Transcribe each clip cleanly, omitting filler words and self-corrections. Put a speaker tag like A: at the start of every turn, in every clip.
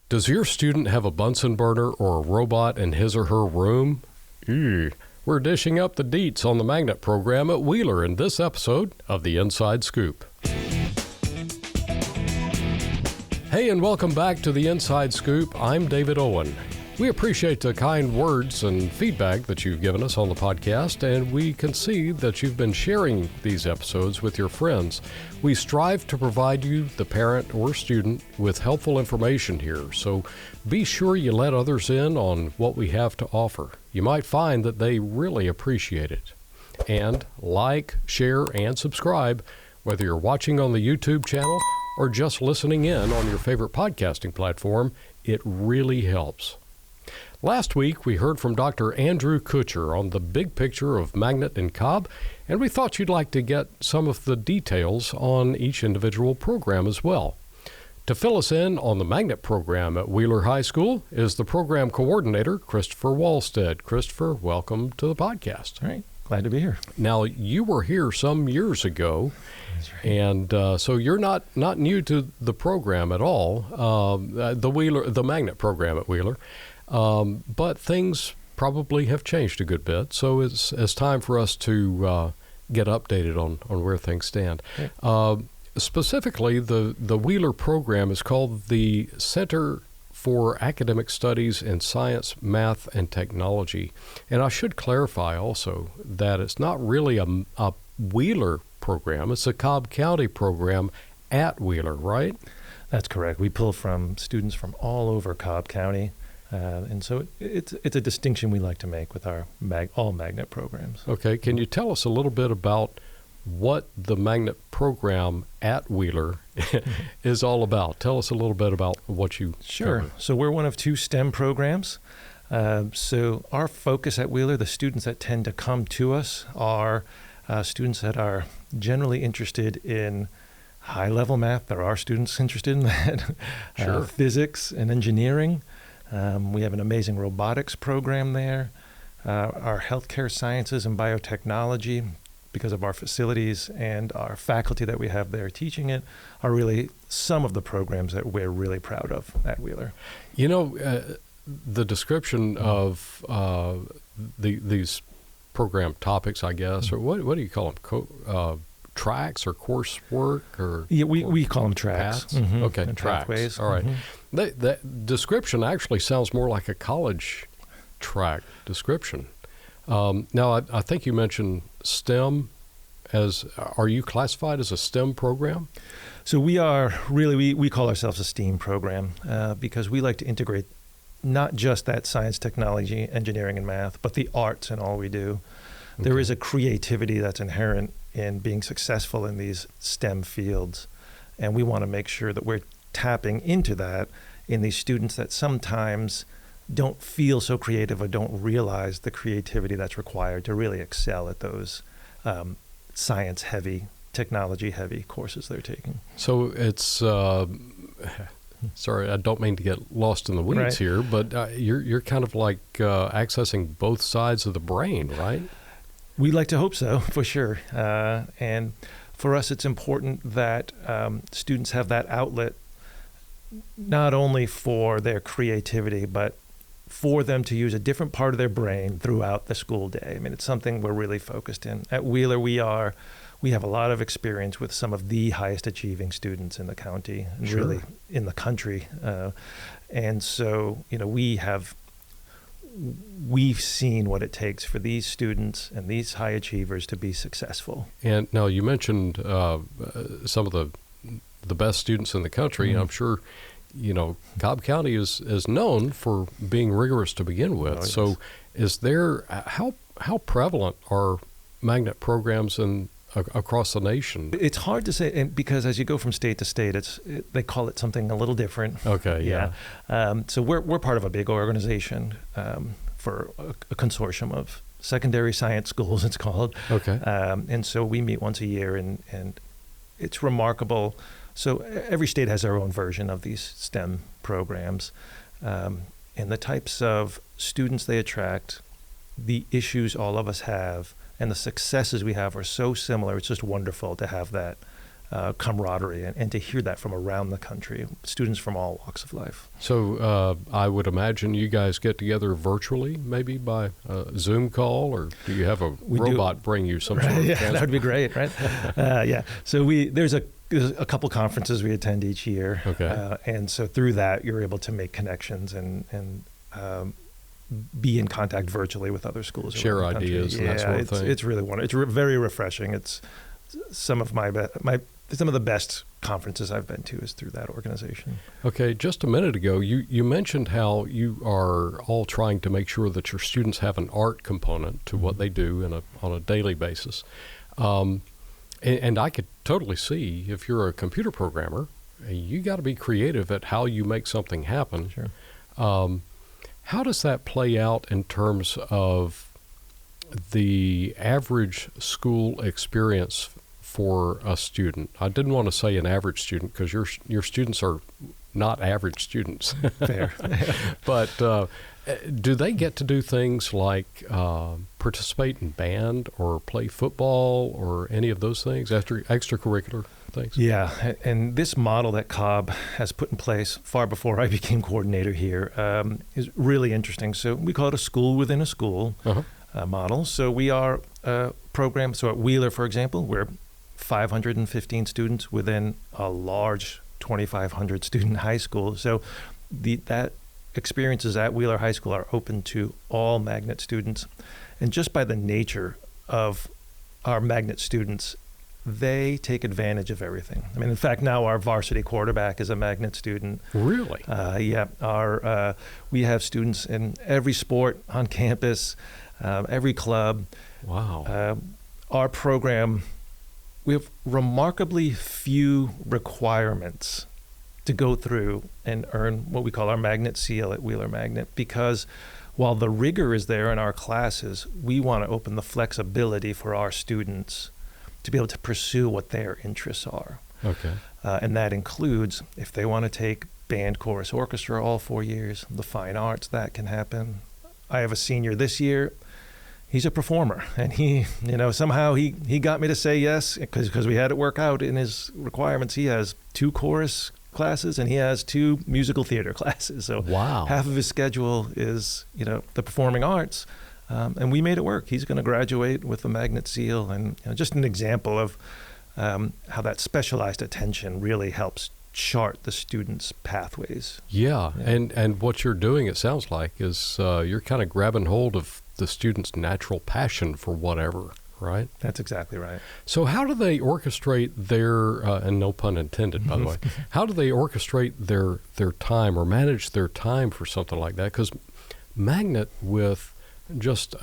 A: Does your student have a Bunsen burner or a robot in his or her room? We're dishing up the deets on the magnet program at Wheeler in this episode of The Inside Scoop. Hey, and welcome back to The Inside Scoop. I'm David Owen. We appreciate the kind words and feedback that you've given us on the podcast, and we can see that you've been sharing these episodes with your friends. We strive to provide you, the parent or student, with helpful information here, so be sure you let others in on what we have to offer. You might find that they really appreciate it. And like, share, and subscribe, whether you're watching on the YouTube channel or just listening in on your favorite podcasting platform. It really helps. Last week, we heard from Dr. Andrew Kutcher on the big picture of Magnet and Cobb, and we thought you'd like to get some of the details on each individual program as well. To fill us in on the Magnet program at Wheeler High School is the program coordinator, Christopher Wallstead. Christopher, welcome to the podcast.
B: All right. Glad to be here.
A: Now, you were here some years ago,
B: That's right.
A: and so you're not new to the program at all, the Magnet program at Wheeler. But things probably have changed a good bit, so it's time for us to get updated on where things stand.
B: Okay.
A: Specifically, the Wheeler program is called the Center for Academic Studies in Science, Math, and Technology. And I should clarify also that it's not really a Wheeler program, it's a Cobb County program at Wheeler, right?
B: That's correct. We pull from students from all over Cobb County. And so it's a distinction we like to make with our all magnet programs.
A: Okay, can you tell us a little bit about what the magnet program at Wheeler is all about? Tell us a little bit about what you
B: Sure.
A: cover.
B: So we're one of two STEM programs. So our focus at Wheeler, the students that tend to come to us are students that are generally interested in high-level math. There are students interested in that.
A: Sure.
B: Physics and engineering. We have an amazing robotics program there. Our healthcare sciences and biotechnology, because of our facilities and our faculty that we have there teaching it, are really some of the programs that we're really proud of at Wheeler.
A: You know, the description of these program topics, I guess, or what do you call them? Tracks or coursework or?
B: Yeah, we call them tracks.
A: Paths? Okay,
B: And
A: tracks.
B: pathways.
A: All right. That description actually sounds more like a college track description. Now, I think you mentioned STEM. Are you classified as a STEM program?
B: So we are really, we call ourselves a STEAM program because we like to integrate not just that science, technology, engineering, and math, but the arts in all we do. Okay. There is a creativity that's inherent in being successful in these STEM fields, and we want to make sure that we're tapping into that in these students that sometimes don't feel so creative or don't realize the creativity that's required to really excel at those science-heavy, technology-heavy courses they're taking.
A: So it's, sorry, I don't mean to get lost in the weeds
B: Right.
A: here, but you're kind of like accessing both sides of the brain, right?
B: We like to hope so, for sure. And for us, it's important that students have that outlet, not only for their creativity, but for them to use a different part of their brain throughout the school day. I mean, it's something we're really focused in. At Wheeler, we have a lot of experience with some of the highest achieving students in the county, and
A: Sure.
B: really in the country. And so, we've seen what it takes for these students and these high achievers to be successful.
A: And now you mentioned some of the best students in the country.
B: Mm-hmm.
A: I'm sure, Cobb County is known for being rigorous to begin with.
B: Oh, yes.
A: So is there, how prevalent are magnet programs across the nation?
B: It's hard to say because as you go from state to state, they call it something a little different.
A: Okay, yeah.
B: So we're part of a big organization for a consortium of secondary science schools, it's called.
A: Okay.
B: And so we meet once a year, and it's remarkable. So every state has their own version of these STEM programs, and the types of students they attract, the issues all of us have, and the successes we have are so similar. It's just wonderful to have that camaraderie, and to hear that from around the country, students from all walks of life.
A: So I would imagine you guys get together virtually, maybe by Zoom call, or do you have a robot bring you some sort of
B: Yeah, that would be great, right? Yeah. So there's a couple conferences we attend each year.
A: Okay.
B: And so through that, you're able to make connections and be in contact virtually with other schools.
A: Share ideas and that sort of thing.
B: It's really wonderful. It's very refreshing. It's some of some of the best conferences I've been to is through that organization.
A: Okay, just a minute ago, you mentioned how you are all trying to make sure that your students have an art component to what they do on a daily basis. And I could totally see, if you're a computer programmer, you got to be creative at how you make something happen.
B: Sure.
A: How does that play out in terms of the average school experience for a student? I didn't want to say an average student because your students are not average students.
B: Fair.
A: But do they get to do things like participate in band or play football or any of those things, extracurricular things?
B: Yeah, and this model that Cobb has put in place far before I became coordinator here is really interesting. So we call it a school within a school model. So we are a program. So at Wheeler, for example, we're 515 students within a large 2,500 student high school. So that experiences at Wheeler High School are open to all magnet students. And just by the nature of our magnet students, they take advantage of everything. I mean, in fact, now our varsity quarterback is a magnet student.
A: Really?
B: Yeah. We have students in every sport on campus, every club.
A: Wow.
B: Our program, we have remarkably few requirements to go through and earn what we call our magnet seal at Wheeler Magnet, because while the rigor is there in our classes, we want to open the flexibility for our students to be able to pursue what their interests are.
A: Okay.
B: And that includes, if they want to take band, chorus, orchestra all 4 years, the fine arts, that can happen. I have a senior this year. He's a performer, and somehow he got me to say yes because we had it work out in his requirements. He has 2 chorus classes and he has 2 musical theater classes. So
A: wow.
B: Half of his schedule is, the performing arts. And we made it work. He's going to graduate with the magnet seal, and just an example of how that specialized attention really helps chart the students' pathways.
A: Yeah. And what you're doing, it sounds like, is you're kind of grabbing hold of the student's natural passion for whatever, right?
B: That's exactly right.
A: So how do they orchestrate their, and no pun intended, by the way, how do they orchestrate their time or manage their time for something like that? Because magnet with just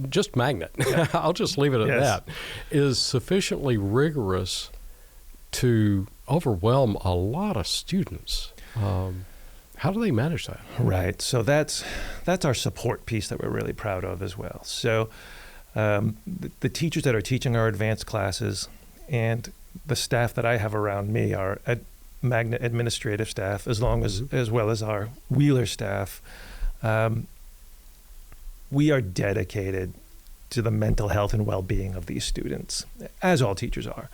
A: just magnet, I'll just leave it at that, is sufficiently rigorous to overwhelm a lot of students. How do they manage that?
B: Right. So that's our support piece that we're really proud of as well. So the teachers that are teaching our advanced classes and the staff that I have around me are magnet administrative staff, as well as our Wheeler staff. We are dedicated to the mental health and well-being of these students, as all teachers are.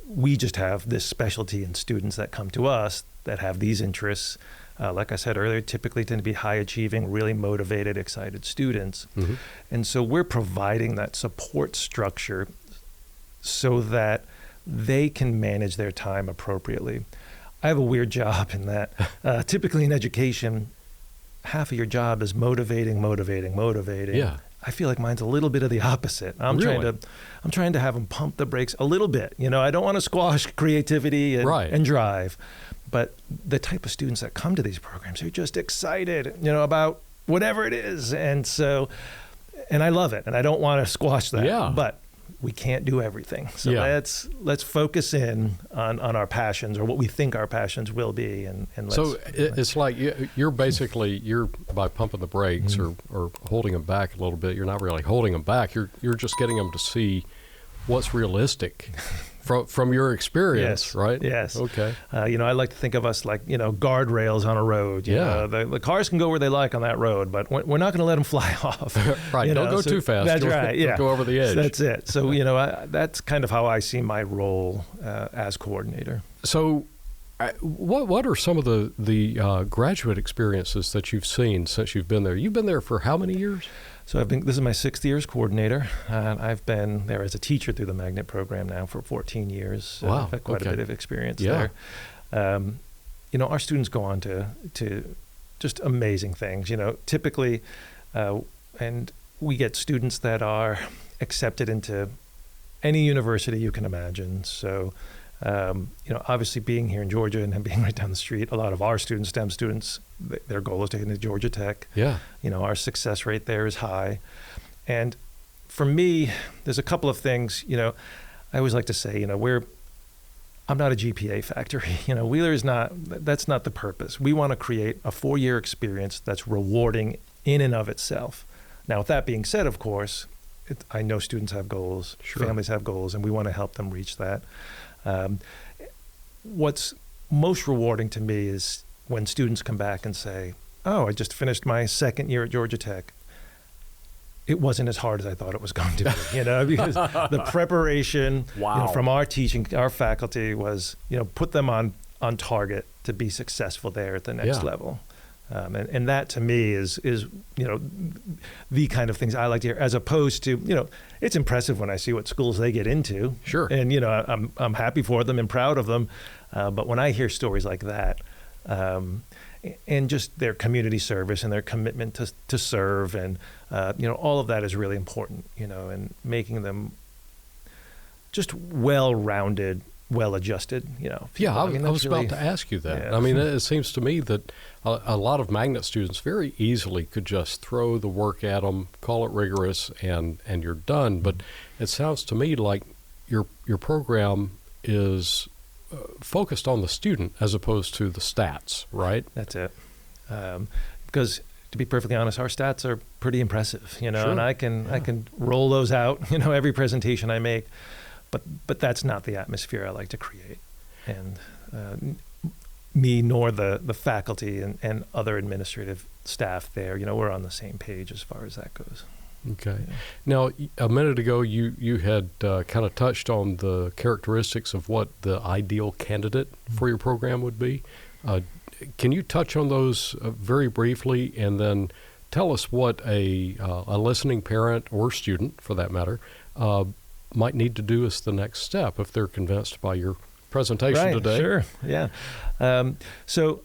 B: We just have this specialty in students that come to us that have these interests. Like I said earlier, typically tend to be high-achieving, really motivated, excited students. Mm-hmm. And so we're providing that support structure so that they can manage their time appropriately. I have a weird job in that typically in education, half of your job is motivating.
A: Yeah.
B: I feel like mine's a little bit of the opposite. I'm trying to have them pump the brakes a little bit. I don't want to squash creativity and drive. But the type of students that come to these programs are just excited, about whatever it is. And I love it. And I don't want to squash that.
A: Yeah.
B: But we can't do everything. So let's focus in on our passions, or what we think our passions will be. And
A: it's like you're by pumping the brakes or holding them back a little bit, you're not really holding them back. You're just getting them to see what's realistic from your experience,
B: Yes,
A: right?
B: yes.
A: Okay.
B: I like to think of us like, guardrails on a road. You
A: Yeah.
B: know, the cars can go where they like on that road, but we're not going to let them fly off.
A: Right.
B: You
A: Don't
B: know,
A: go
B: so
A: too fast.
B: That's
A: You'll-
B: right.
A: you'll
B: Yeah.
A: go over the edge.
B: That's it. So, that's kind of how I see my role as coordinator.
A: So, what are some of the graduate experiences that you've seen since you've been there? You've been there for how many years?
B: So this is my 6th year as coordinator, and I've been there as a teacher through the Magnet program now for 14 years. So
A: Wow,
B: I've had quite
A: okay.
B: a bit of experience
A: Yeah.
B: there. Our students go on to just amazing things. Typically, and we get students that are accepted into any university you can imagine. So, obviously being here in Georgia and being right down the street, a lot of our students, STEM students, their goal is to get into Georgia Tech.
A: Yeah.
B: Our success rate there is high. And for me, there's a couple of things, I always like to say, I'm not a GPA factory. Wheeler is that's not the purpose. We want to create a 4-year experience that's rewarding in and of itself. Now, with that being said, of course, I know students have goals,
A: Sure.
B: families have goals, and we want to help them reach that. What's most rewarding to me is when students come back and say, "Oh, I just finished my 2nd year at Georgia Tech. It wasn't as hard as I thought it was going to be," because the preparation
A: Wow.
B: from our teaching, our faculty was, put them on target to be successful there at the next
A: Yeah.
B: level. And that to me is the kind of things I like to hear, as opposed to, it's impressive when I see what schools they get into.
A: Sure.
B: And, I'm happy for them and proud of them. But when I hear stories like that, and just their community service and their commitment to serve, and all of that is really important, and making them just well-rounded, well-adjusted,
A: Yeah,
B: people.
A: I
B: that's
A: was
B: really-
A: about to ask you that.
B: Yeah.
A: I mean, it seems to me that a lot of magnet students very easily could just throw the work at them, call it rigorous, and you're done. But it sounds to me like your program is focused on the student as opposed to the stats, right?
B: That's it. Because to be perfectly honest, our stats are pretty impressive,
A: Sure.
B: and I can roll those out, every presentation I make, but that's not the atmosphere I like to create. And me nor the faculty and other administrative staff there, we're on the same page as far as that goes.
A: Okay.
B: Yeah.
A: Now, a minute ago, you had kind of touched on the characteristics of what the ideal candidate for your program would be. Can you touch on those very briefly, and then tell us what a listening parent or student, for that matter, might need to do as the next step if they're convinced by your presentation
B: Right,
A: today?
B: sure, yeah. So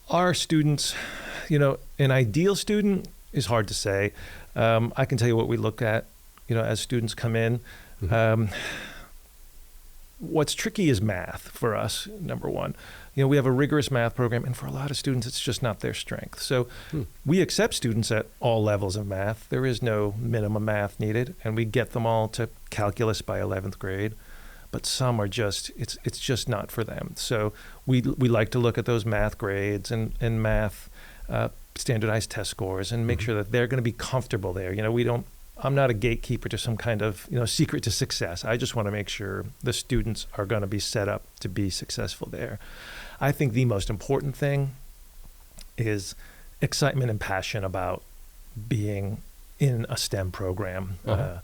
B: our students, an ideal student is hard to say. I can tell you what we look at, as students come in.
A: Mhm.
B: What's tricky is math for us, number one. We have a rigorous math program, and for a lot of students, it's just not their strength. So we accept students at all levels of math. There is no minimum math needed, and we get them all to calculus by 11th grade. But some are just, it's just not for them. So we like to look at those math grades and math standardized test scores and make
A: Mhm.
B: sure that they're going to be comfortable there. I'm not a gatekeeper to some kind of, secret to success. I just want to make sure the students are going to be set up to be successful there. I think the most important thing is excitement and passion about being in a STEM program.
A: Uh-huh.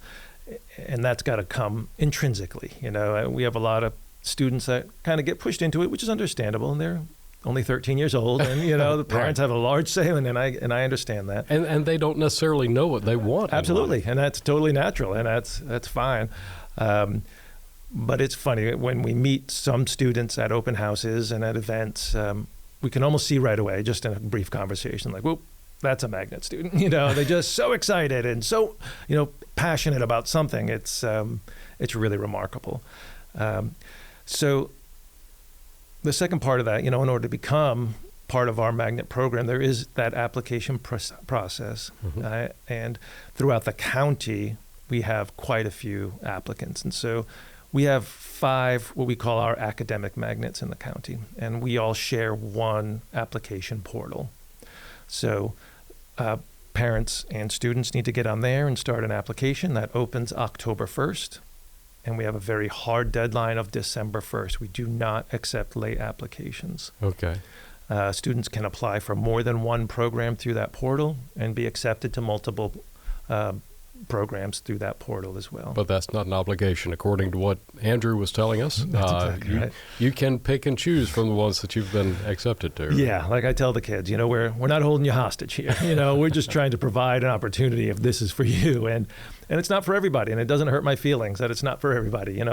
B: And that's got to come intrinsically. We have a lot of students that kind of get pushed into it, which is understandable, and they're only 13 years old, and the parents have a large say, and I understand that.
A: And they don't necessarily know what they want. in
B: Absolutely,
A: life.
B: and that's totally natural, and that's fine. But it's funny when we meet some students at open houses and at events, we can almost see right away, just in a brief conversation, like, whoop, that's a magnet student. They're just so excited and so passionate about something. It's really remarkable. So the second part of that, in order to become part of our magnet program, there is that application process.
A: Mhm.
B: And throughout the county, we have quite a few applicants. And so we have 5 what we call our academic magnets in the county, and we all share one application portal. So parents and students need to get on there and start an application. That opens October 1st. and we have a very hard deadline of December 1st. We do not accept late applications.
A: Okay.
B: Students can apply for more than one program through that portal and be accepted to multiple programs through that portal as well.
A: But that's not an obligation, according to what Andrew was telling us.
B: That's exactly right.
A: You can pick and choose from the ones that you've been accepted to. Right?
B: Yeah, like I tell the kids, we're not holding you hostage here. We're just trying to provide an opportunity if this is for you, and it's not for everybody, and it doesn't hurt my feelings that it's not for everybody.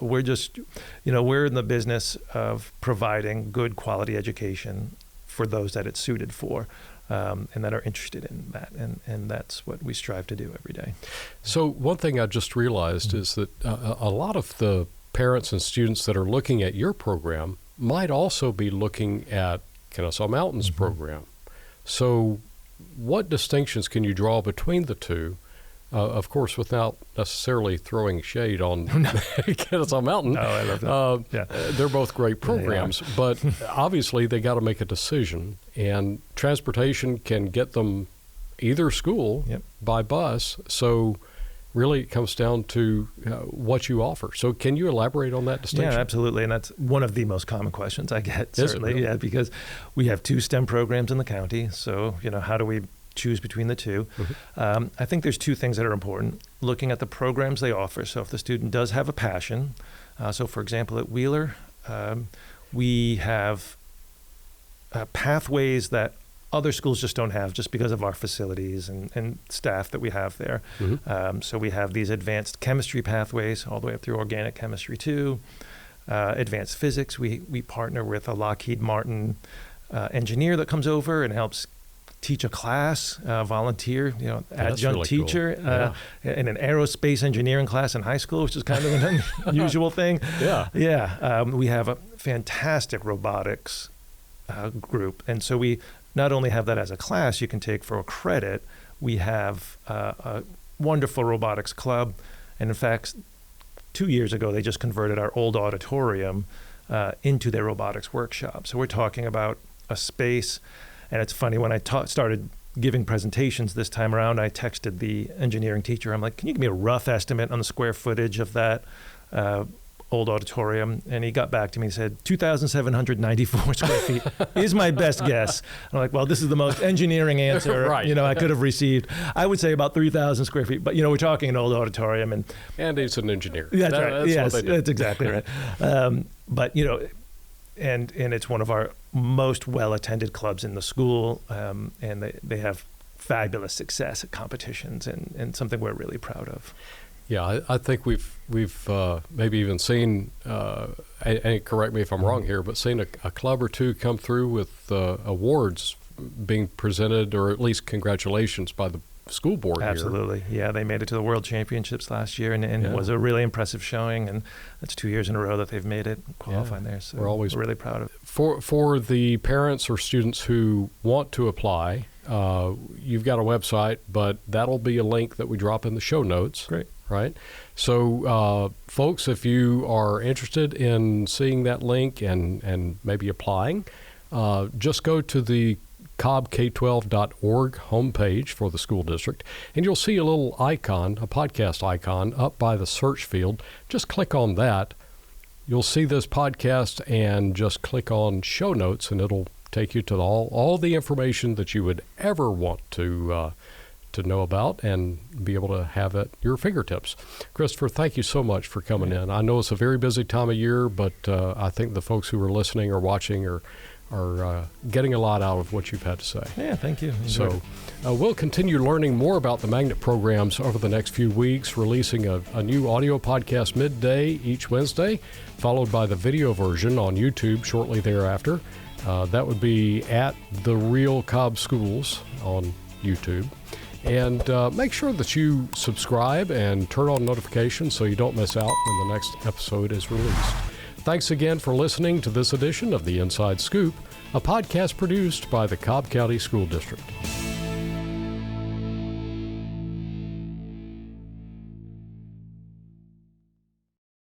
B: We're just, we're in the business of providing good quality education for those that it's suited for. And that are interested in that. And that's what we strive to do every day.
A: So one thing I just realized is that a lot of the parents and students that are looking at your program might also be looking at Kennesaw Mountain's program. So what distinctions can you draw between the two? Of course, without necessarily throwing shade on Kennesaw Mountain.
B: No, I love that.
A: They're both great programs, but obviously they got to make a decision. And transportation can get them either school by bus. So really it comes down to what you offer. So can you elaborate on that distinction?
B: Yeah, absolutely. And that's one of the most common questions I get, certainly.
A: Really?
B: Yeah, because we have 2 STEM programs in the county. So, how do we choose between the two? Mm-hmm. I think there's 2 things that are important. Looking at the programs they offer. So if the student does have a passion, so for example at Wheeler, we have pathways that other schools just don't have just because of our facilities and staff that we have there. Mm-hmm. So we have these advanced chemistry pathways all the way up through organic chemistry too. Advanced physics, we partner with a Lockheed Martin engineer that comes over and helps teach a class, volunteer, adjunct
A: really
B: teacher in an aerospace engineering class in high school, which is kind of an unusual thing. Yeah. We have a fantastic robotics group. And so we not only have that as a class you can take for a credit, we have a wonderful robotics club. And in fact, 2 years ago, they just converted our old auditorium into their robotics workshop. So we're talking about a space. And it's funny, when I started giving presentations this time around, I texted the engineering teacher. I'm like, can you give me a rough estimate on the square footage of that old auditorium? And he got back to me and said, 2,794 square feet is my best guess. And I'm like, well, this is the most engineering answer
A: right.
B: I could have received. I would say about 3,000 square feet. But, we're talking an old auditorium. And
A: he's an engineer.
B: That's right.
A: That's
B: yes,
A: what they do.
B: That's exactly right. But, and it's one of our most well-attended clubs in the school, and they have fabulous success at competitions, and something we're really proud of.
A: Yeah, I think we've maybe even seen, and correct me if I'm wrong here, but seen a club or 2 come through with awards being presented, or at least congratulations by the school board.
B: Absolutely.
A: Here.
B: Yeah, they made it to the World Championships last year, and it was a really impressive showing, and that's 2 years in a row that they've made it, qualifying there. So we're really proud of it.
A: For the parents or students who want to apply, you've got a website, but that'll be a link that we drop in the show notes.
B: Great.
A: Right? So, folks, if you are interested in seeing that link and maybe applying, just go to the cobbk12.org homepage for the school district, and you'll see a little icon, a podcast icon, up by the search field. Just click on that. You'll see this podcast, and just click on show notes, and it'll take you to all the information that you would ever want to know about and be able to have at your fingertips. Christopher, thank you so much for coming in. I know it's a very busy time of year, but I think the folks who are listening or watching are getting a lot out of what you've had to say.
B: Yeah, thank you.
A: So we'll continue learning more about the magnet programs over the next few weeks, releasing a new audio podcast midday each Wednesday, followed by the video version on YouTube shortly thereafter. That would be at The Real Cobb Schools on YouTube. And make sure that you subscribe and turn on notifications so you don't miss out when the next episode is released. Thanks again for listening to this edition of The Inside Scoop, a podcast produced by the Cobb County School District.